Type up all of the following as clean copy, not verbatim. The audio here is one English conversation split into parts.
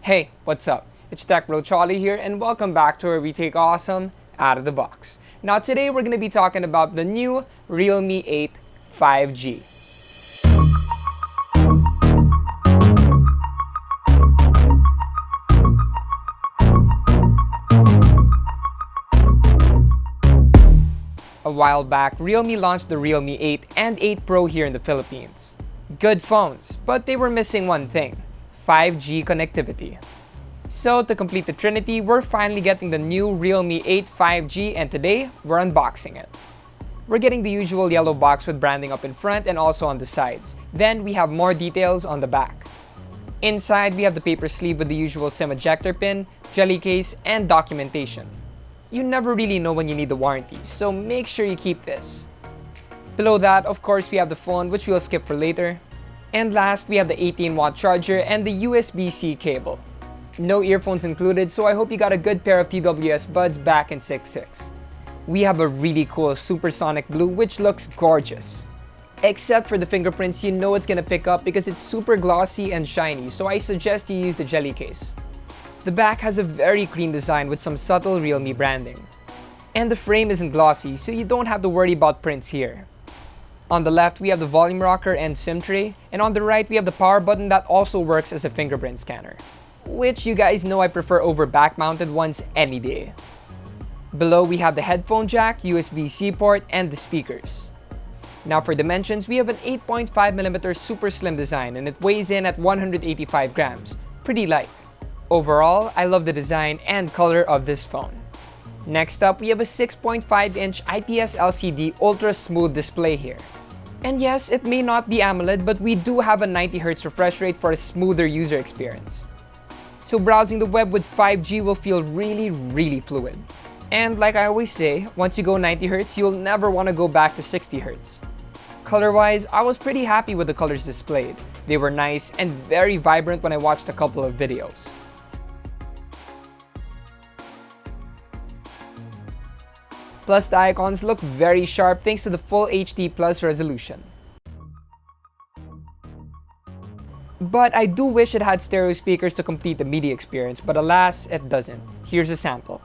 Hey, what's up? It's Tech Bro Charlie here, and welcome back to where we take awesome out of the box. Now today we're going to be talking about the new Realme 8 5G. A while back, Realme launched the Realme 8 and 8 Pro here in the Philippines. Good phones, but they were missing one thing: 5G connectivity. So to complete the trinity, we're finally getting the new Realme 8 5G, and today we're unboxing it. We're getting the usual yellow box with branding up in front and also on the sides. Then we have more details on the back. Inside, we have the paper sleeve with the usual SIM ejector pin, jelly case, and documentation. You never really know when you need the warranty, so make sure you keep this. Below that, of course, we have the phone, which we'll skip for later. And last, we have the 18-watt charger and the USB-C cable. No earphones included, so I hope you got a good pair of TWS buds back in 6.6. We have a really cool supersonic blue, which looks gorgeous. Except for the fingerprints, you know it's gonna pick up because it's super glossy and shiny, so I suggest you use the jelly case. The back has a very clean design with some subtle Realme branding. And the frame isn't glossy, so you don't have to worry about prints here. On the left, we have the volume rocker and SIM tray, and on the right, we have the power button that also works as a fingerprint scanner, which you guys know I prefer over back-mounted ones any day. Below, we have the headphone jack, USB-C port, and the speakers. Now for dimensions, we have an 8.5mm super slim design, and it weighs in at 185 grams, pretty light. Overall, I love the design and color of this phone. Next up, we have a 6.5-inch IPS LCD ultra smooth display here. And yes, it may not be AMOLED, but we do have a 90Hz refresh rate for a smoother user experience. So browsing the web with 5G will feel really fluid. And like I always say, once you go 90Hz, you'll never want to go back to 60Hz. Color-wise, I was pretty happy with the colors displayed. They were nice and very vibrant when I watched a couple of videos. Plus, the icons look very sharp thanks to the full HD Plus resolution. But I do wish it had stereo speakers to complete the media experience, but alas, it doesn't. Here's a sample.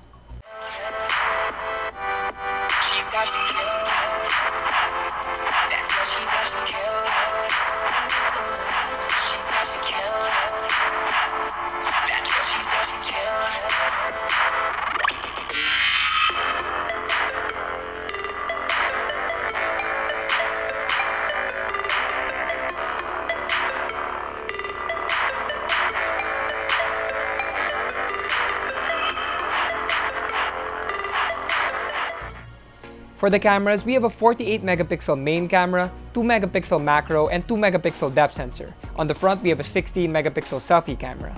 For the cameras, we have a 48-megapixel main camera, 2-megapixel macro, and 2-megapixel depth sensor. On the front, we have a 16-megapixel selfie camera.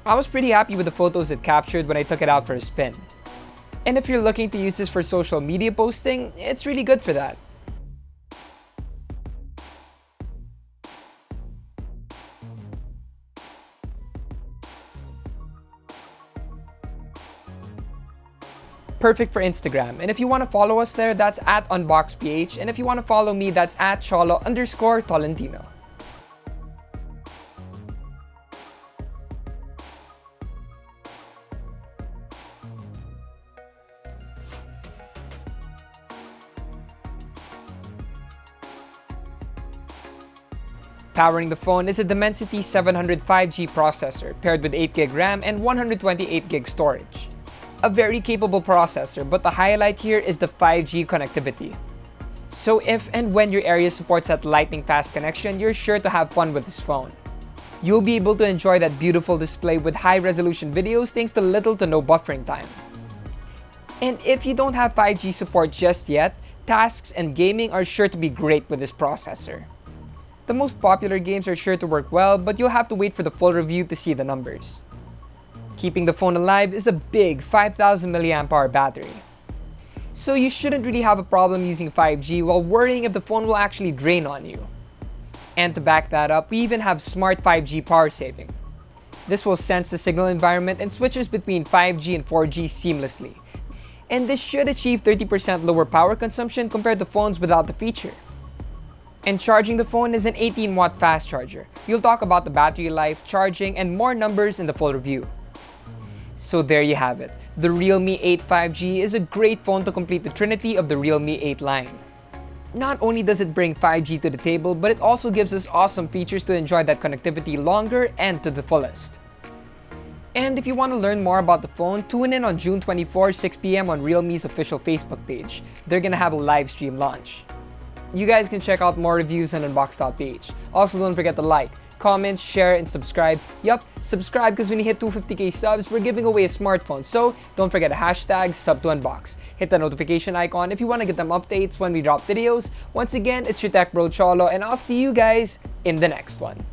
I was pretty happy with the photos it captured when I took it out for a spin. And if you're looking to use this for social media posting, it's really good for that. Perfect for Instagram, and if you want to follow us there, that's at Unbox PH, and if you want to follow me, that's at Cholo_Tolentino. Powering the phone is a Dimensity 700 5G processor paired with 8GB RAM and 128GB storage. A very capable processor, but the highlight here is the 5G connectivity. So if and when your area supports that lightning-fast connection, you're sure to have fun with this phone. You'll be able to enjoy that beautiful display with high-resolution videos thanks to little to no buffering time. And if you don't have 5G support just yet, tasks and gaming are sure to be great with this processor. The most popular games are sure to work well, but you'll have to wait for the full review to see the numbers. Keeping the phone alive is a big 5000 mAh battery. So you shouldn't really have a problem using 5G while worrying if the phone will actually drain on you. And to back that up, we even have smart 5G power saving. This will sense the signal environment and switches between 5G and 4G seamlessly. And this should achieve 30% lower power consumption compared to phones without the feature. And charging the phone is an 18-watt fast charger. You'll talk about the battery life, charging, and more numbers in the full review. So there you have it. The Realme 8 5G is a great phone to complete the trinity of the Realme 8 line. Not only does it bring 5G to the table, but it also gives us awesome features to enjoy that connectivity longer and to the fullest. And if you want to learn more about the phone, tune in on June 24, 6 p.m. on Realme's official Facebook page. They're gonna have a live stream launch. You guys can check out more reviews on Unbox PH. Also, don't forget to like, comment, share, and subscribe. Yup, subscribe because when you hit 250k subs, we're giving away a smartphone. So don't forget to hashtag #sub2unbox. Hit the notification icon if you want to get them updates when we drop videos. Once again, it's your tech bro Cholo, and I'll see you guys in the next one.